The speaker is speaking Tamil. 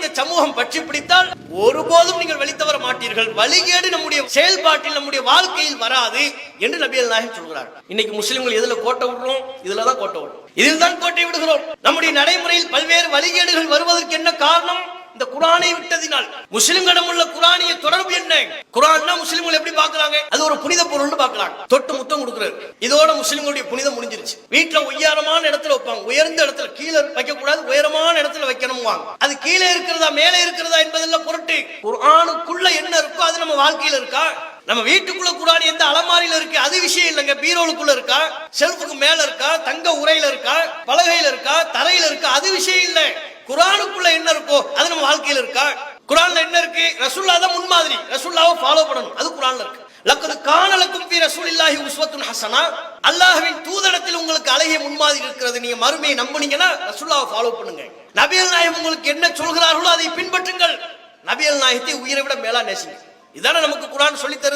இந்த சமூகம் பற்றி பிடித்தால் ஒருபோதும் நீங்கள் வெளித்தவர மாட்டீர்கள். வழிகேடு நம்முடைய செயல்பாட்டில் நம்முடைய வாழ்க்கையில் வராது என்று நபிகள் நாயகம் சொல்கிறார். இன்னைக்கு முஸ்லிம்கள் எதுல கோட்டை விடுறோம்? இதுலதான் கோட்டை விடுறோம், இதில் தான் கோட்டை விடுகிறோம். நம்முடைய நடைமுறையில் பல்வேறு வழிகேடுகள் வருவதற்கு என்ன காரணம்? இந்த குர்ஆனை விட்டதினால். முஸ்லிம்களிடம் உள்ள குர்ஆனிய தொடர்பு என்ன? குர்ஆன்னா முஸ்லிம்கள் எப்படி பார்க்கறாங்க? அது ஒரு புனித பொருள்னு பார்க்கறாங்க. தொட்டு முத்தம் கொடுக்கிறார். இதோட முஸ்லிம்களுடைய புனிதம் முடிஞ்சிருச்சு. வீட்ல உயரமான இடத்துல வைப்பாங்க, உயர்ந்த இடத்துல, கீழே வைக்க கூடாது, உயரமான இடத்துல வைக்கணும்வாங்க. அது கீழே இருக்கிறதா மேலே இருக்கிறதா என்பதெல்லாம் பொருட்டு குர்ஆனுக்குள்ள என்ன இருக்கோ அது நம்ம வாழ்க்கையில இருக்கா? நம்ம வீட்டுக்குள்ள குர்ஆன் எந்த அலமாரியில இருக்கு அது விஷயம் இல்லைங்க. பீரோலுக்குள்ள இருக்கா, ஷெல்ஃபுக்கு மேல இருக்கா, தங்க உரையில இருக்கா, பலகையில இருக்கா, தரையில இருக்கா, அது விஷயம் இல்ல. குர்ஆனுக்குள்ள என்ன இருக்கோ அது நம்ம வாழ்க்கையில இருக்கா? குர்ஆன்ல என்ன இருக்கு? ரசூலுல்லாஹ் தான் முன்மாதிரி, ரசூலுல்லாஹ்வை ஃபாலோ பண்ணணும், அது குர்ஆன்ல இருக்கு. லக்கத் கான லக்கும் ஃபீ ரசூலில்லாஹி உஸ்வத்துன் ஹஸனா, அல்லாஹ்வின் தூதரிடத்தில் உங்களுக்கு அழகிய முன்மாதிரி இருக்கிறது. நீங்க மறுமையை நம்புனீங்கன்னா ரசூலுல்லாஹ்வை ஃபாலோ பண்ணுங்க. நபிகள் நாயகம் உங்களுக்கு என்ன சொல்கிறார்களோ அதை பின்பற்றுங்கள். நபிகள் நாயகத்தை உயிரை விட மேலா நேசிங்க. இதான நமக்கு குர்ஆன் சொல்லி தருது.